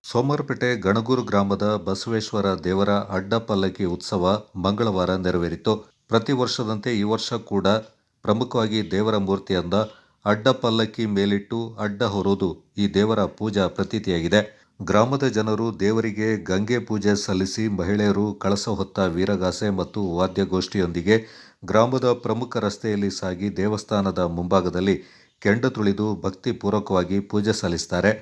ಸೋಮವಾರಪೇಟೆ ಗಣಗೂರು ಗ್ರಾಮದ ಬಸವೇಶ್ವರ ದೇವರ ಅಡ್ಡಪಲ್ಲಕ್ಕಿ ಉತ್ಸವ ಮಂಗಳವಾರ ನೆರವೇರಿತು. ಪ್ರತಿ ವರ್ಷದಂತೆ ಈ ವರ್ಷ ಕೂಡ ಪ್ರಮುಖವಾಗಿ ದೇವರ ಮೂರ್ತಿಯಿಂದ ಅಡ್ಡಪಲ್ಲಕ್ಕಿ ಮೇಲಿಟ್ಟು ಅಡ್ಡ ಹೊರುವುದು ಈ ದೇವರ ಪೂಜಾ ಪ್ರತೀತಿಯಾಗಿದೆ. ಗ್ರಾಮದ ಜನರು ದೇವರಿಗೆ ಗಂಗೆ ಪೂಜೆ ಸಲ್ಲಿಸಿ ಮಹಿಳೆಯರು ಕಳಸ ಹೊತ್ತ ವೀರಗಾಸೆ ಮತ್ತು ವಾದ್ಯಗೋಷ್ಠಿಯೊಂದಿಗೆ ಗ್ರಾಮದ ಪ್ರಮುಖ ರಸ್ತೆಯಲ್ಲಿ ಸಾಗಿ ದೇವಸ್ಥಾನದ ಮುಂಭಾಗದಲ್ಲಿ ಕೆಂಡ ತುಳಿದು ಭಕ್ತಿಪೂರ್ವಕವಾಗಿ ಪೂಜೆ ಸಲ್ಲಿಸುತ್ತಾರೆ.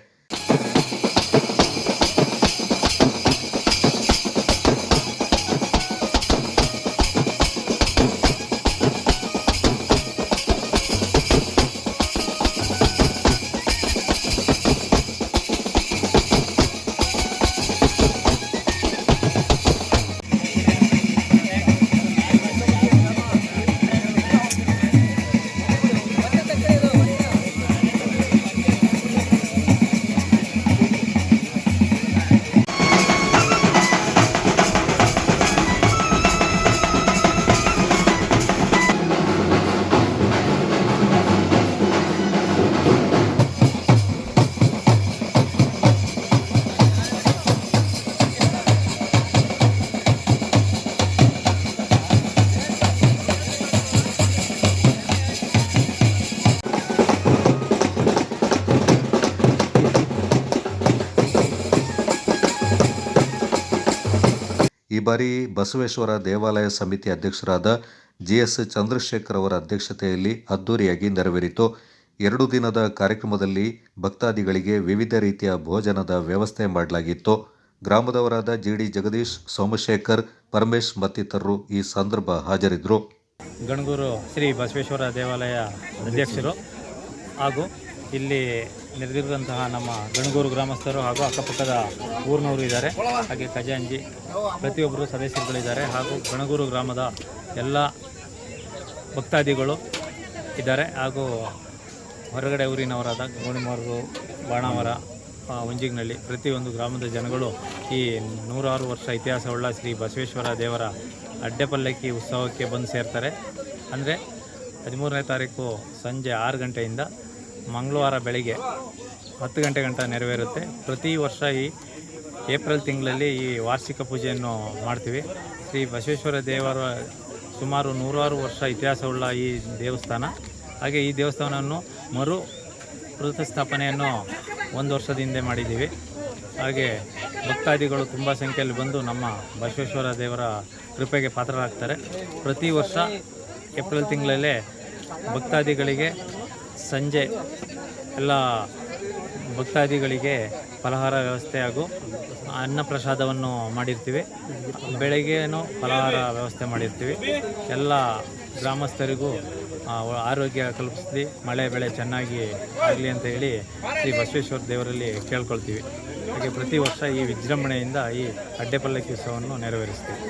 ಈ ಬಾರಿ ಬಸವೇಶ್ವರ ದೇವಾಲಯ ಸಮಿತಿ ಅಧ್ಯಕ್ಷರಾದ ಜಿಎಸ್ ಚಂದ್ರಶೇಖರ್ ಅವರ ಅಧ್ಯಕ್ಷತೆಯಲ್ಲಿ ಅದ್ದೂರಿಯಾಗಿ ನೆರವೇರಿತು. 2 ದಿನದ ಕಾರ್ಯಕ್ರಮದಲ್ಲಿ ಭಕ್ತಾದಿಗಳಿಗೆ ವಿವಿಧ ರೀತಿಯ ಭೋಜನದ ವ್ಯವಸ್ಥೆ ಮಾಡಲಾಗಿತ್ತು. ಗ್ರಾಮದವರಾದ ಜಿಡಿ ಜಗದೀಶ್, ಸೋಮಶೇಖರ್, ಪರಮೇಶ್ ಮತ್ತಿತರರು ಈ ಸಂದರ್ಭ ಹಾಜರಿದ್ದರು. ಗಣಗೂರು ಶ್ರೀ ಬಸವೇಶ್ವರ ದೇವಾಲಯ ಅಧ್ಯಕ್ಷರು ಹಾಗೂ ಇಲ್ಲಿ ನೆರೆದಿರುವಂತಹ ನಮ್ಮ ಗಣಗೂರು ಗ್ರಾಮಸ್ಥರು ಹಾಗೂ ಅಕ್ಕಪಕ್ಕದ ಊರಿನವರು ಇದ್ದಾರೆ. ಹಾಗೆ ಖಜಾಂಜಿ ಪ್ರತಿಯೊಬ್ಬರು ಸದಸ್ಯರುಗಳಿದ್ದಾರೆ ಹಾಗೂ ಗಣಗೂರು ಗ್ರಾಮದ ಎಲ್ಲ ಭಕ್ತಾದಿಗಳು ಇದ್ದಾರೆ. ಹಾಗೂ ಹೊರಗಡೆ ಊರಿನವರಾದ ಗೋಣಿಮರರು, ಬಾಣಾವರ, ಹುಂಜಿಗ್ನಳ್ಳಿ ಪ್ರತಿಯೊಂದು ಗ್ರಾಮದ ಜನಗಳು ಈ 106 ವರ್ಷ ಇತಿಹಾಸವುಳ್ಳ ಶ್ರೀ ಬಸವೇಶ್ವರ ದೇವರ ಅಡ್ಡಪಲ್ಲಕ್ಕಿ ಉತ್ಸವಕ್ಕೆ ಬಂದು ಸೇರ್ತಾರೆ. ಅಂದರೆ 13ನೇ ತಾರೀಕು ಸಂಜೆ 6 ಗಂಟೆಯಿಂದ ಮಂಗಳವಾರ ಬೆಳಗ್ಗೆ 10 ಗಂಟೆ ಗಂಟ ನೆರವೇರುತ್ತೆ. ಪ್ರತಿ ವರ್ಷ ಈ ಏಪ್ರಿಲ್ ತಿಂಗಳಲ್ಲಿ ಈ ವಾರ್ಷಿಕ ಪೂಜೆಯನ್ನು ಮಾಡ್ತೀವಿ. ಶ್ರೀ ಬಸವೇಶ್ವರ ದೇವರ ಸುಮಾರು 106 ವರ್ಷ ಇತಿಹಾಸವುಳ್ಳ ಈ ದೇವಸ್ಥಾನ. ಹಾಗೆ ಈ ದೇವಸ್ಥಾನವನ್ನು ಮರು ಪ್ರತಿಷ್ಠಾಪನೆಯನ್ನು 1 ವರ್ಷದ ಹಿಂದೆ ಮಾಡಿದ್ದೀವಿ. ಹಾಗೆ ಭಕ್ತಾದಿಗಳು ತುಂಬ ಸಂಖ್ಯೆಯಲ್ಲಿ ಬಂದು ನಮ್ಮ ಬಸವೇಶ್ವರ ದೇವರ ಕೃಪೆಗೆ ಪಾತ್ರರಾಗ್ತಾರೆ. ಪ್ರತಿ ವರ್ಷ ಏಪ್ರಿಲ್ ತಿಂಗಳಲ್ಲೇ ಭಕ್ತಾದಿಗಳಿಗೆ ಸಂಜೆ ಎಲ್ಲ ಭಕ್ತಾದಿಗಳಿಗೆ ಫಲಹಾರ ವ್ಯವಸ್ಥೆ ಹಾಗೂ ಅನ್ನ ಪ್ರಸಾದವನ್ನು ಮಾಡಿರ್ತೀವಿ. ಬೆಳಗ್ಗೆನೂ ಫಲಹಾರ ವ್ಯವಸ್ಥೆ ಮಾಡಿರ್ತೀವಿ. ಎಲ್ಲ ಗ್ರಾಮಸ್ಥರಿಗೂ ಆರೋಗ್ಯ ಕಲ್ಪಿಸಿ ಮಳೆ ಬೆಳೆ ಚೆನ್ನಾಗಿ ಆಗಲಿ ಅಂತ ಹೇಳಿ ಶ್ರೀ ಬಸವೇಶ್ವರ ದೇವರಲ್ಲಿ ಕೇಳ್ಕೊಳ್ತೀವಿ. ಹಾಗೆ ಪ್ರತಿ ವರ್ಷ ಈ ವಿಜೃಂಭಣೆಯಿಂದ ಈ ಅಡ್ಡಪಲ್ಲಕ್ಕಿ ಉತ್ಸವವನ್ನು ನೆರವೇರಿಸ್ತೀವಿ.